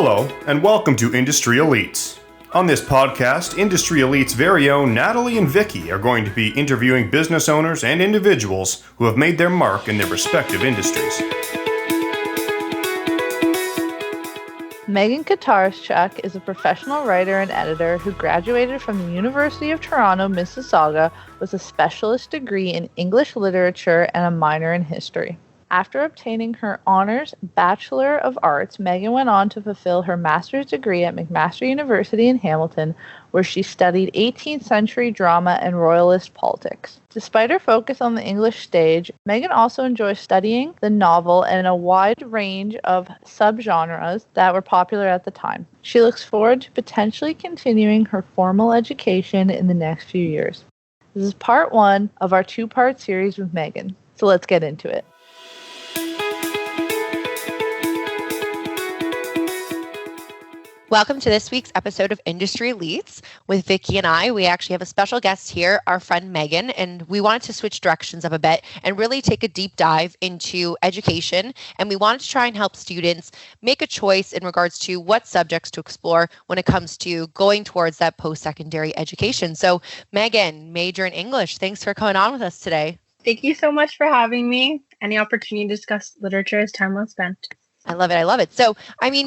Hello, and welcome to Industry Elites. On this podcast, Industry Elite's very own Natalie and Vicki are going to be interviewing business owners and individuals who have made their mark in their respective industries. Megan Kotarscak is a professional writer and editor who graduated from the University of Toronto Mississauga with a specialist degree in English literature and a minor in history. After obtaining her honors Bachelor of Arts, Megan went on to fulfill her master's degree at McMaster University in Hamilton, where she studied 18th century drama and royalist politics. Despite her focus on the English stage, Megan also enjoys studying the novel and a wide range of subgenres that were popular at the time. She looks forward to potentially continuing her formal education in the next few years. This is part one of our two-part series with Megan, so let's get into it. Welcome to this week's episode of Industry Elites with Vicki and I. We actually have a special guest here, our friend Megan, and we wanted to switch directions up a bit and really take a deep dive into education. And we wanted to try and help students make a choice in regards to what subjects to explore when it comes to going towards that post-secondary education. So Megan, major in English, thanks for coming on with us today. Thank you so much for having me. Any opportunity to discuss literature is time well spent. I love it. I love it. So,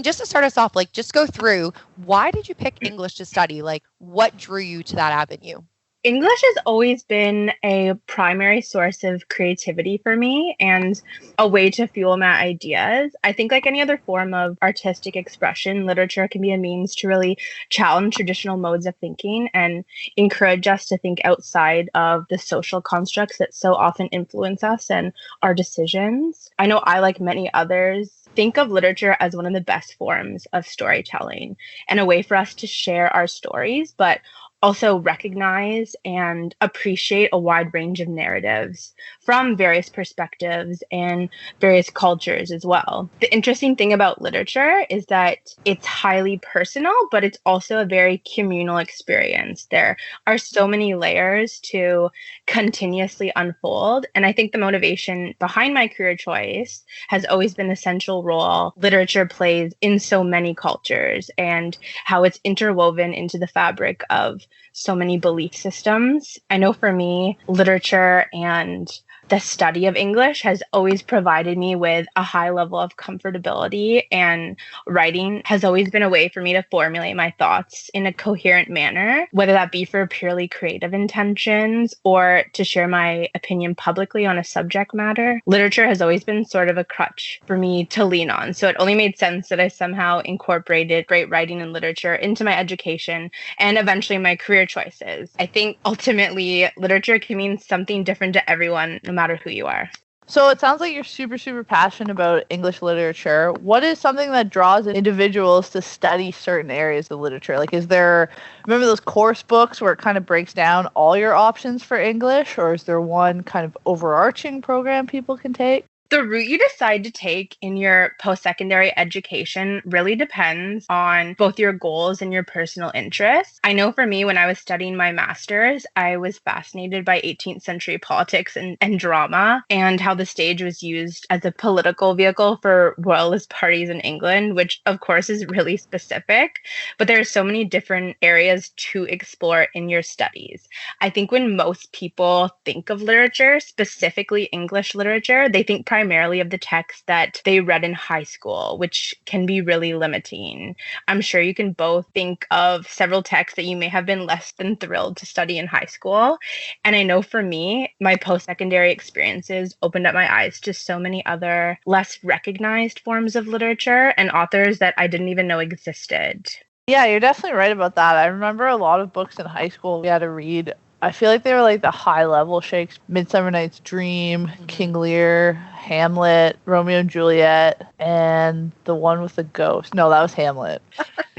just to start us off, just go through, why did you pick English to study? What drew you to that avenue? English has always been a primary source of creativity for me and a way to fuel my ideas. I think like any other form of artistic expression, literature can be a means to really challenge traditional modes of thinking and encourage us to think outside of the social constructs that so often influence us and our decisions. I know I, like many others, think of literature as one of the best forms of storytelling and a way for us to share our stories, but also recognize and appreciate a wide range of narratives from various perspectives and various cultures as well. The interesting thing about literature is that it's highly personal, but it's also a very communal experience. There are so many layers to continuously unfold. And I think the motivation behind my career choice has always been the central role literature plays in so many cultures and how it's interwoven into the fabric of so many belief systems. I know for me, literature and the study of English has always provided me with a high level of comfortability, and writing has always been a way for me to formulate my thoughts in a coherent manner, whether that be for purely creative intentions or to share my opinion publicly on a subject matter. Literature has always been sort of a crutch for me to lean on. So it only made sense that I somehow incorporated great writing and literature into my education and eventually my career choices. I think ultimately literature can mean something different to everyone, no matter who you are. So it sounds like you're super, super passionate about English literature. What is something that draws individuals to study certain areas of literature? Remember those course books where it kind of breaks down all your options for English? Or is there one kind of overarching program people can take? The route you decide to take in your post-secondary education really depends on both your goals and your personal interests. I know for me, when I was studying my master's, I was fascinated by 18th century politics and drama and how the stage was used as a political vehicle for royalist parties in England, which of course is really specific, but there are so many different areas to explore in your studies. I think when most people think of literature, specifically English literature, they think primarily of the texts that they read in high school, which can be really limiting. I'm sure you can both think of several texts that you may have been less than thrilled to study in high school. And I know for me, my post-secondary experiences opened up my eyes to so many other less recognized forms of literature and authors that I didn't even know existed. Yeah, you're definitely right about that. I remember a lot of books in high school we had to read. I feel like they were like the high-level Shakespeare, Midsummer Night's Dream, King Lear, Hamlet, Romeo and Juliet, and the one with the ghost. No, that was Hamlet.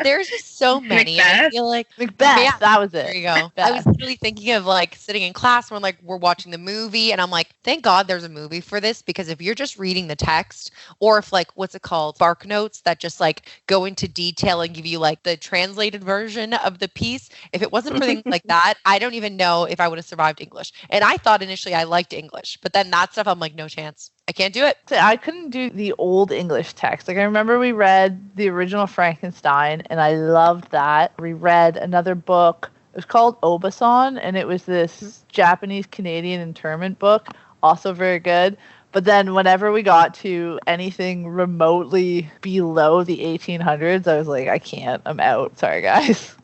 There's just so many. And I feel like Macbeth, yeah, that was it. there you go. Macbeth. I was literally thinking of like sitting in class when like we're watching the movie and I'm like, thank God there's a movie for this, because if you're just reading the text, or if like what's it called? Spark notes that just like go into detail and give you like the translated version of the piece. If it wasn't for things like that, I don't even know if I would have survived English. And I thought initially I liked English, but then that stuff I'm like, no chance. I can't do it. I couldn't do the old English text. Like I remember we read the original Frankenstein and I loved that. We read another book. It was called Obasan and it was this Japanese Canadian internment book, also very good. But then whenever we got to anything remotely below the 1800s, I was like, I can't. I'm out. Sorry, guys.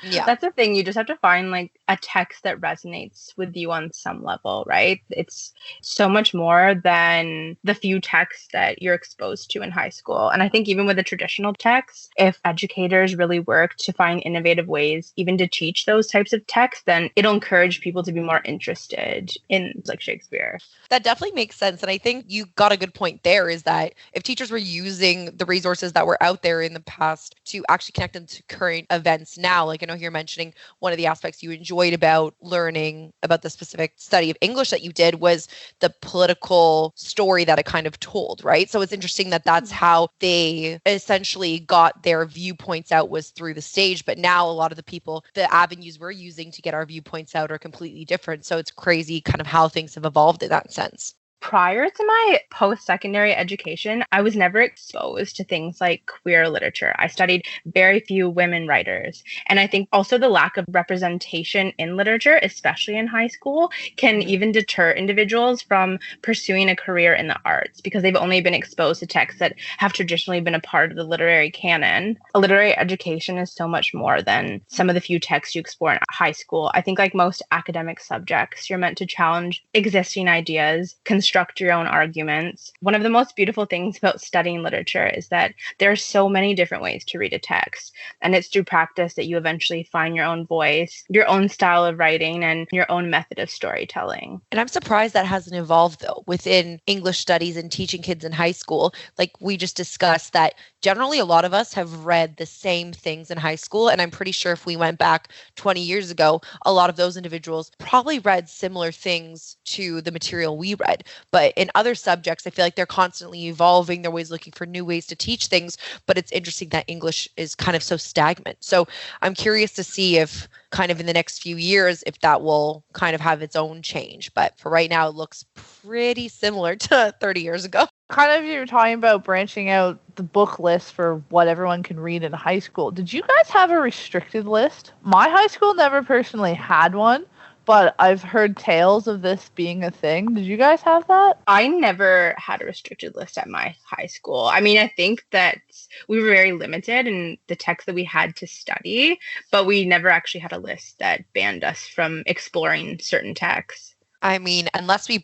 Yeah. That's the thing. You just have to find like a text that resonates with you on some level, right? It's so much more than the few texts that you're exposed to in high school. And I think even with the traditional texts, if educators really work to find innovative ways even to teach those types of texts, then it'll encourage people to be more interested in like Shakespeare. That definitely makes sense. And I think you got a good point there, is that if teachers were using the resources that were out there in the past to actually connect them to current events now, like I know you're mentioning one of the aspects you enjoyed about learning about the specific study of English that you did was the political story that it kind of told, right? So it's interesting that that's how they essentially got their viewpoints out, was through the stage. But now a lot of the people, the avenues we're using to get our viewpoints out are completely different. So it's crazy kind of how things have evolved in that sense. Prior to my post-secondary education, I was never exposed to things like queer literature. I studied very few women writers. And I think also the lack of representation in literature, especially in high school, can even deter individuals from pursuing a career in the arts because they've only been exposed to texts that have traditionally been a part of the literary canon. A literary education is so much more than some of the few texts you explore in high school. I think like most academic subjects, you're meant to challenge existing ideas, construct your own arguments. One of the most beautiful things about studying literature is that there are so many different ways to read a text. And it's through practice that you eventually find your own voice, your own style of writing, and your own method of storytelling. And I'm surprised that hasn't evolved, though, within English studies and teaching kids in high school. Like we just discussed, that generally a lot of us have read the same things in high school. And I'm pretty sure if we went back 20 years ago, a lot of those individuals probably read similar things to the material we read. But in other subjects, I feel like they're constantly evolving. They're always looking for new ways to teach things. But it's interesting that English is kind of so stagnant. So I'm curious to see if kind of in the next few years, if that will kind of have its own change. But for right now, it looks pretty similar to 30 years ago. Kind of, you were talking about branching out the book list for what everyone can read in high school. Did you guys have a restricted list? My high school never personally had one, but I've heard tales of this being a thing. Did you guys have that? I never had a restricted list at my high school. I mean, I think that we were very limited in the text that we had to study, but we never actually had a list that banned us from exploring certain texts. I mean, unless they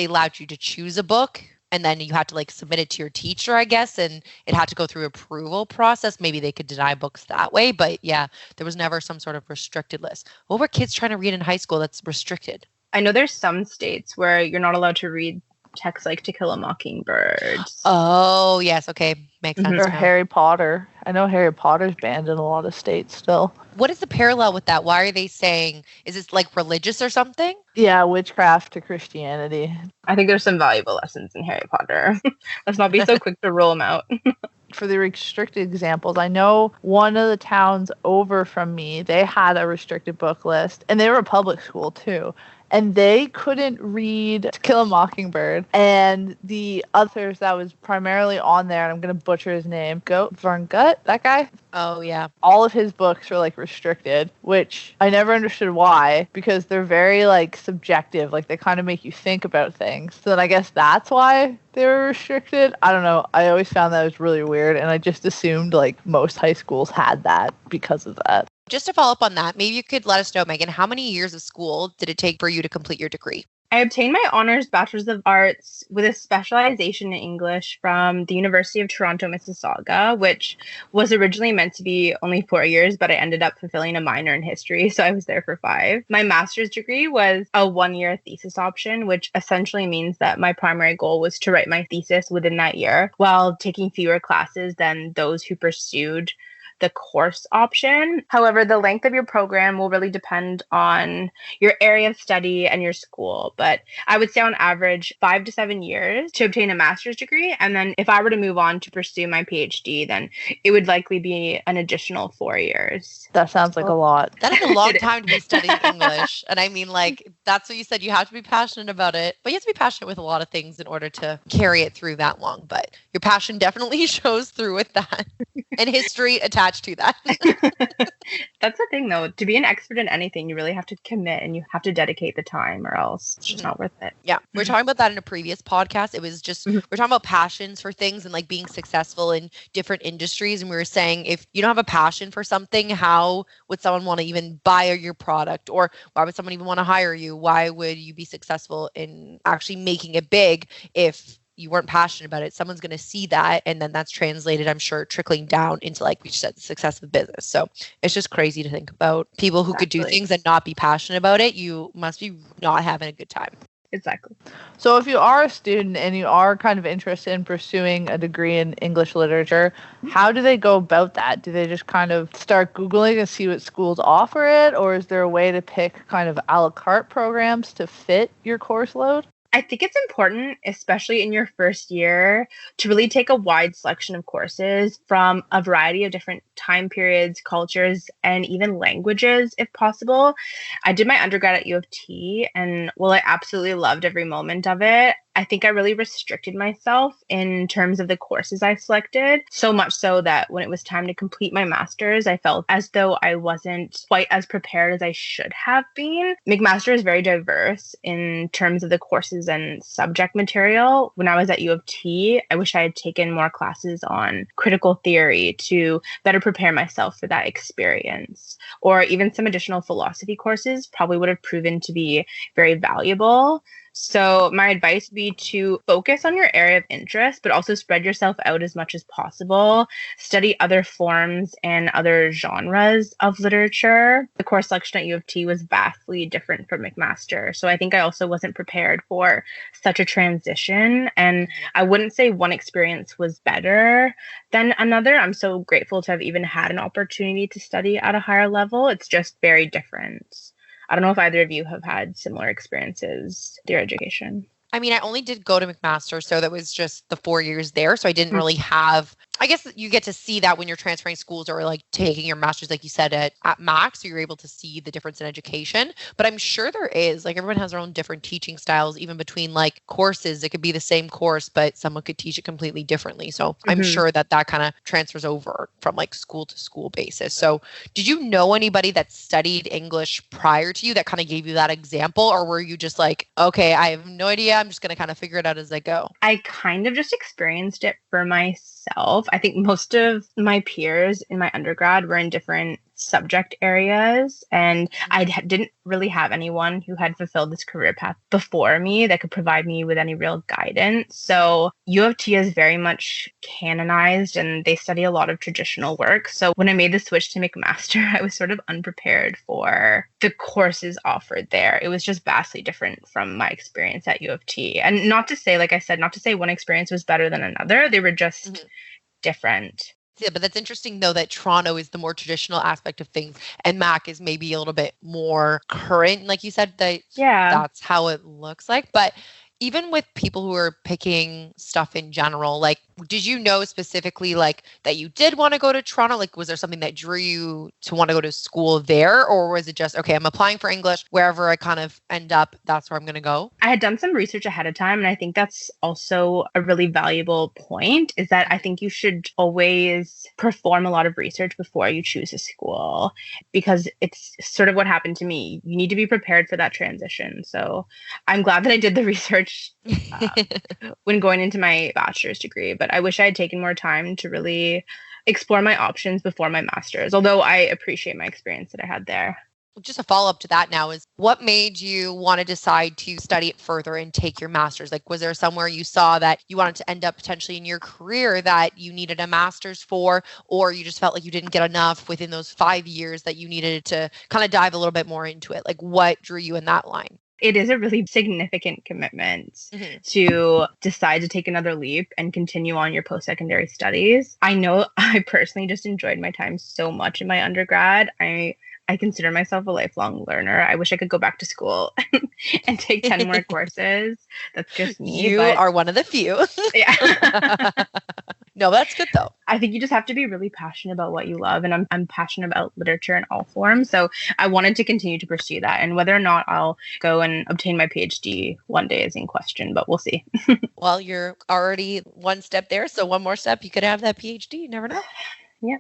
allowed you to choose a book and then you had to like submit it to your teacher, I guess, and it had to go through approval process. Maybe they could deny books that way. But yeah, there was never some sort of restricted list. What were kids trying to read in high school that's restricted? I know there's some states where you're not allowed to read texts like To Kill a Mockingbird. Oh, yes. Okay. Makes sense. Or Harry Potter. I know Harry Potter's banned in a lot of states still. What is the parallel with that? Why are they saying, is this like religious or something? Yeah, witchcraft to Christianity. I think there's some valuable lessons in Harry Potter. Let's not be so quick to rule them out. For the restricted examples, I know one of the towns over from me, they had a restricted book list, and they were a public school too. And they couldn't read To Kill a Mockingbird. And the others that was primarily on there, and I'm going to butcher his name, Varngut, that guy? Oh, yeah. All of his books were like restricted, which I never understood why, because they're very like subjective. Like they kind of make you think about things. So then I guess that's why they were restricted. I don't know. I always found that was really weird. And I just assumed like most high schools had that because of that. Just to follow up on that, maybe you could let us know, Megan, how many years of school did it take for you to complete your degree? I obtained my honors Bachelor's of Arts with a specialization in English from the University of Toronto Mississauga, which was originally meant to be only 4 years, but I ended up fulfilling a minor in history, so I was there for 5. My master's degree was a 1-year thesis option, which essentially means that my primary goal was to write my thesis within that year, while taking fewer classes than those who pursued the course option. However, the length of your program will really depend on your area of study and your school. But I would say on average 5 to 7 years to obtain a master's degree. And then if I were to move on to pursue my PhD, then it would likely be an additional 4 years. That sounds like a lot. That is a long time to be studying English. And I mean, like, that's what you said. You have to be passionate about it, but you have to be passionate with a lot of things in order to carry it through that long. But your passion definitely shows through with that and history attached to that. That's the thing, though. To be an expert in anything, you really have to commit and you have to dedicate the time, or else it's just not worth it. Yeah. We were talking about that in a previous podcast. It was just, we're talking about passions for things and like being successful in different industries. And we were saying, if you don't have a passion for something, how would someone want to even buy your product? Or why would someone even want to hire you? Why would you be successful in actually making it big if you weren't passionate about it? Someone's going to see that, and then that's translated, I'm sure, trickling down into, like we said, the success of business. So it's just crazy to think about people who could do things and not be passionate about it. You must be not having a good time. Exactly. So if you are a student and you are kind of interested in pursuing a degree in English literature, how do they go about that? Do they just kind of start Googling and see what schools offer it? Or is there a way to pick kind of a la carte programs to fit your course load? I think it's important, especially in your first year, to really take a wide selection of courses from a variety of different time periods, cultures, and even languages, if possible. I did my undergrad at U of T, and while I absolutely loved every moment of it, I think I really restricted myself in terms of the courses I selected, so much so that when it was time to complete my master's, I felt as though I wasn't quite as prepared as I should have been. McMaster is very diverse in terms of the courses and subject material. When I was at U of T, I wish I had taken more classes on critical theory to better prepare myself for that experience. Or even some additional philosophy courses probably would have proven to be very valuable. So my advice would be to focus on your area of interest, but also spread yourself out as much as possible. Study other forms and other genres of literature. The course selection at U of T was vastly different from McMaster. So I think I also wasn't prepared for such a transition. And I wouldn't say one experience was better than another. I'm so grateful to have even had an opportunity to study at a higher level. It's just very different. I don't know if either of you have had similar experiences with your education. I mean, I only did go to McMaster, so that was just the 4 years there. So I didn't really have, I guess you get to see that when you're transferring schools or like taking your master's, like you said, at Mac. So you're able to see the difference in education. But I'm sure there is, like, everyone has their own different teaching styles, even between like courses. It could be the same course, but someone could teach it completely differently. So I'm sure that kind of transfers over from like school to school basis. So did you know anybody that studied English prior to you that kind of gave you that example? Or were you just like, okay, I have no idea, I'm just going to kind of figure it out as I go? I kind of just experienced it for myself. I think most of my peers in my undergrad were in different subject areas, and I didn't really have anyone who had fulfilled this career path before me that could provide me with any real guidance. So U of T is very much canonized and they study a lot of traditional work. So when I made the switch to McMaster, I was sort of unprepared for the courses offered there. It was just vastly different from my experience at U of T. And not to say, like I said, not to say one experience was better than another. They were just different. Yeah, but that's interesting, though, that Toronto is the more traditional aspect of things and Mac is maybe a little bit more current. Like you said, that's how it looks like. But even with people who are picking stuff in general, like, did you know specifically like that you did want to go to Toronto? Like, was there something that drew you to want to go to school there? Or was it just, okay, I'm applying for English, wherever I kind of end up, that's where I'm going to go? I had done some research ahead of time. And I think that's also a really valuable point, is that I think you should always perform a lot of research before you choose a school, because it's sort of what happened to me. You need to be prepared for that transition. So I'm glad that I did the research when going into my bachelor's degree, but I wish I had taken more time to really explore my options before my master's, although I appreciate my experience that I had there. Just a follow-up to that now is, what made you want to decide to study it further and take your master's? Like, was there somewhere you saw that you wanted to end up potentially in your career that you needed a master's for, or you just felt like you didn't get enough within those 5 years that you needed to kind of dive a little bit more into it? Like, what drew you in that line? It is a really significant commitment to decide to take another leap and continue on your post-secondary studies. I know I personally just enjoyed my time so much in my undergrad. I consider myself a lifelong learner. I wish I could go back to school and take 10 more courses. That's just me. You are one of the few. Yeah. No, that's good though. I think you just have to be really passionate about what you love. And I'm passionate about literature in all forms. So I wanted to continue to pursue that. And whether or not I'll go and obtain my PhD one day is in question, but we'll see. Well, you're already one step there. So one more step, you could have that PhD. You never know. Yeah.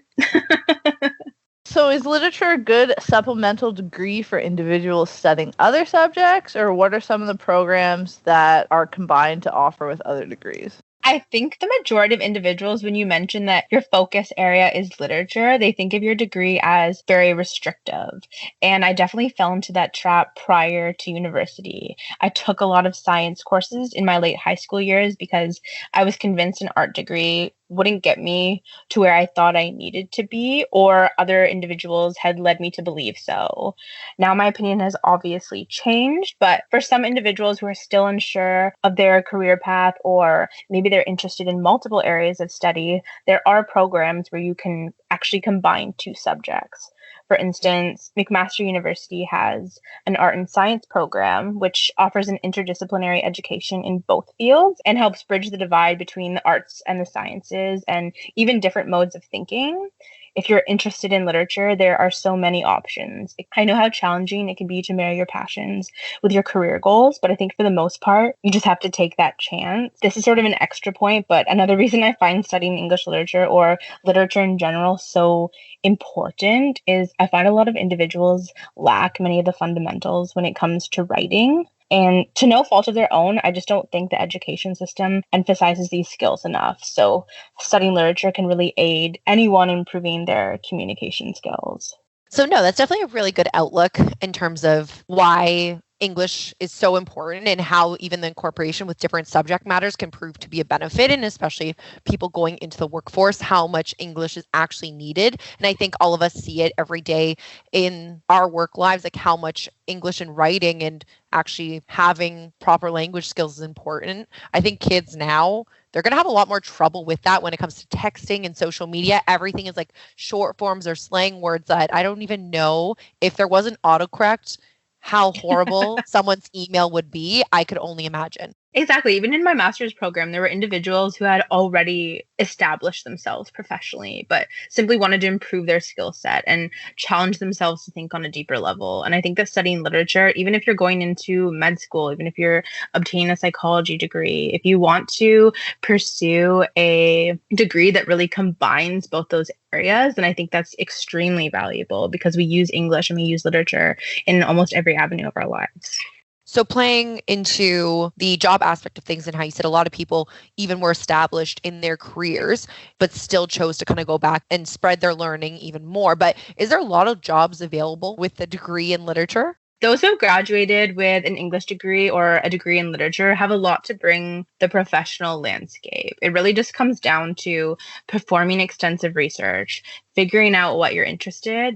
So is literature a good supplemental degree for individuals studying other subjects, or what are some of the programs that are combined to offer with other degrees? I think the majority of individuals, when you mention that your focus area is literature, they think of your degree as very restrictive. And I definitely fell into that trap prior to university. I took a lot of science courses in my late high school years because I was convinced an art degree wouldn't get me to where I thought I needed to be, or other individuals had led me to believe so. Now, my opinion has obviously changed, but for some individuals who are still unsure of their career path, or maybe they're interested in multiple areas of study, there are programs where you can actually combine two subjects. For instance, McMaster University has an art and science program, which offers an interdisciplinary education in both fields and helps bridge the divide between the arts and the sciences and even different modes of thinking. If you're interested in literature, there are so many options. I know how challenging it can be to marry your passions with your career goals, but I think for the most part, you just have to take that chance. This is sort of an extra point, but another reason I find studying English literature or literature in general so important is I find a lot of individuals lack many of the fundamentals when it comes to writing. And to no fault of their own, I just don't think the education system emphasizes these skills enough. So studying literature can really aid anyone in improving their communication skills. So no, that's definitely a really good outlook in terms of why English is so important and how even the incorporation with different subject matters can prove to be a benefit, and especially people going into the workforce, how much English is actually needed. And I think all of us see it every day in our work lives, like how much English and writing and actually having proper language skills is important. I think kids now, they're going to have a lot more trouble with that when it comes to texting and social media. Everything is like short forms or slang words that I don't even know if there was an autocorrect, how horrible someone's email would be. I could only imagine. Exactly. Even in my master's program, there were individuals who had already established themselves professionally, but simply wanted to improve their skill set and challenge themselves to think on a deeper level. And I think that studying literature, even if you're going into med school, even if you're obtaining a psychology degree, if you want to pursue a degree that really combines both those areas, then I think that's extremely valuable because we use English and we use literature in almost every avenue of our lives. So playing into the job aspect of things and how you said a lot of people even were established in their careers, but still chose to kind of go back and spread their learning even more. But is there a lot of jobs available with a degree in literature? Those who have graduated with an English degree or a degree in literature have a lot to bring the professional landscape. It really just comes down to performing extensive research, figuring out what you're interested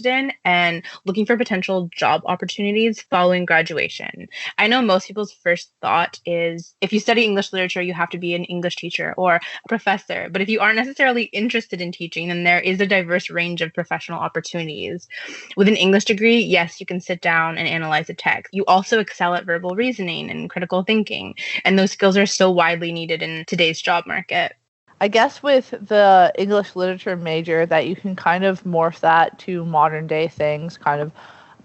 in, and looking for potential job opportunities following graduation. I know most people's first thought is if you study English literature, you have to be an English teacher or a professor. But if you aren't necessarily interested in teaching, then there is a diverse range of professional opportunities. With an English degree, yes, you can sit down and analyze a text. You also excel at verbal reasoning and critical thinking, and those skills are so widely needed in today's job market. I guess with the English literature major that you can kind of morph that to modern day things, kind of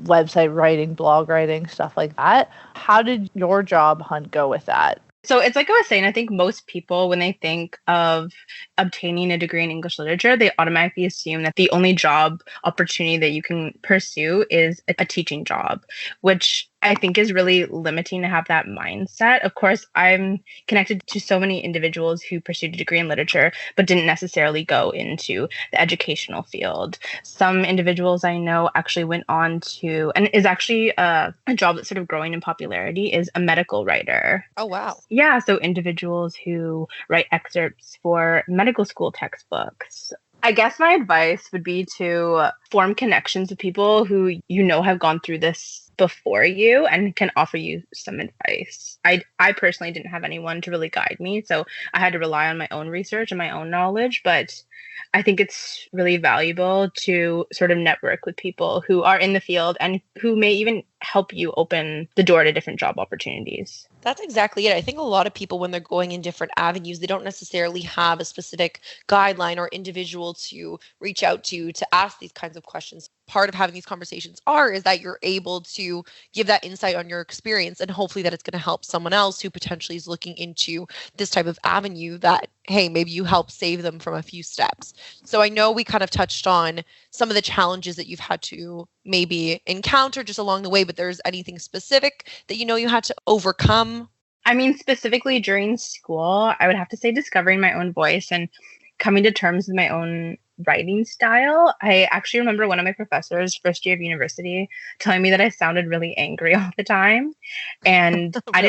website writing, blog writing, stuff like that. How did your job hunt go with that? So it's like I was saying, I think most people, when they think of obtaining a degree in English literature, they automatically assume that the only job opportunity that you can pursue is a teaching job, which I think is really limiting to have that mindset. Of course, I'm connected to so many individuals who pursued a degree in literature, but didn't necessarily go into the educational field. Some individuals I know actually went on to, and is actually a job that's sort of growing in popularity, is a medical writer. Oh, wow. Yeah, so individuals who write excerpts for medical school textbooks. I guess my advice would be to form connections with people who you know have gone through this before you and can offer you some advice. I personally didn't have anyone to really guide me, so I had to rely on my own research and my own knowledge, but I think it's really valuable to sort of network with people who are in the field and who may even help you open the door to different job opportunities. That's exactly it. I think a lot of people, when they're going in different avenues, they don't necessarily have a specific guideline or individual to reach out to ask these kinds of questions. Part of having these conversations is that you're able to give that insight on your experience, and hopefully that it's going to help someone else who potentially is looking into this type of avenue, that, hey, maybe you help save them from a few steps. So I know we kind of touched on some of the challenges that you've had to maybe encounter just along the way, but there's anything specific that you had to overcome? I mean, specifically during school, I would have to say discovering my own voice and coming to terms with my own writing style. I actually remember one of my professors, first year of university, telling me that I sounded really angry all the time. And Really? I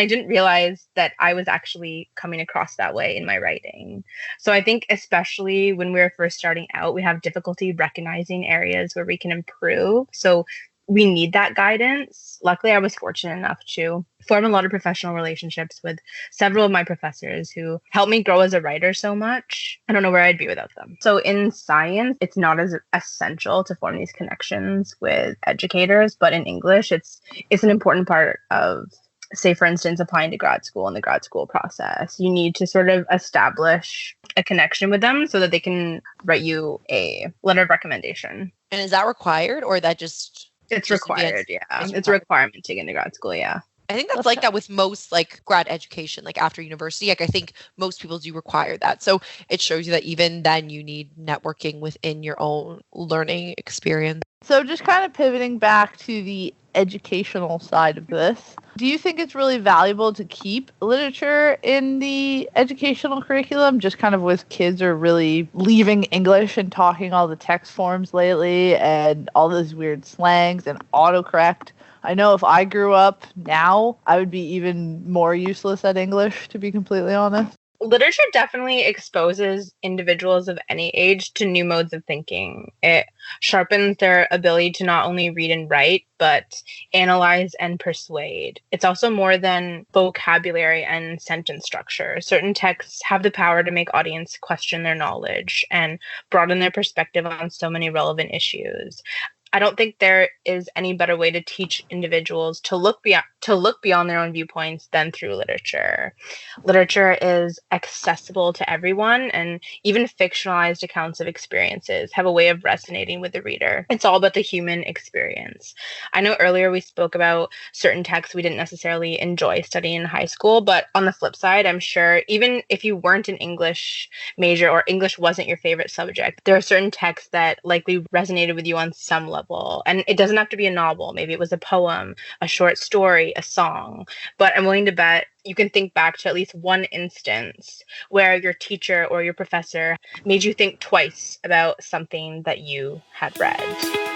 didn't realize that I was actually coming across that way in my writing. So I think especially when we're first starting out, we have difficulty recognizing areas where we can improve. So we need that guidance. Luckily, I was fortunate enough to form a lot of professional relationships with several of my professors who helped me grow as a writer so much. I don't know where I'd be without them. So in science, it's not as essential to form these connections with educators, but in English, it's an important part of, say, for instance, applying to grad school and the grad school process. You need to sort of establish a connection with them so that they can write you a letter of recommendation. And is that required, or that just... It's required, yeah. It's a requirement to get into grad school, yeah. I think that's like that with most like grad education, like after university. Like I think most people do require that. So it shows you that even then you need networking within your own learning experience. So just kind of pivoting back to the educational side of this, do you think it's really valuable to keep literature in the educational curriculum, just kind of with kids are really leaving English and talking all the text forms lately and all those weird slangs and autocorrect? I know if I grew up now, I would be even more useless at English, to be completely honest. Literature definitely exposes individuals of any age to new modes of thinking. It sharpens their ability to not only read and write, but analyze and persuade. It's also more than vocabulary and sentence structure. Certain texts have the power to make audience question their knowledge and broaden their perspective on so many relevant issues. I don't think there is any better way to teach individuals to look beyond their own viewpoints than through literature. Literature is accessible to everyone, and even fictionalized accounts of experiences have a way of resonating with the reader. It's all about the human experience. I know earlier we spoke about certain texts we didn't necessarily enjoy studying in high school, but on the flip side, I'm sure even if you weren't an English major or English wasn't your favorite subject, there are certain texts that likely resonated with you on some level. And it doesn't have to be a novel. Maybe it was a poem, a short story, a song. But I'm willing to bet you can think back to at least one instance where your teacher or your professor made you think twice about something that you had read.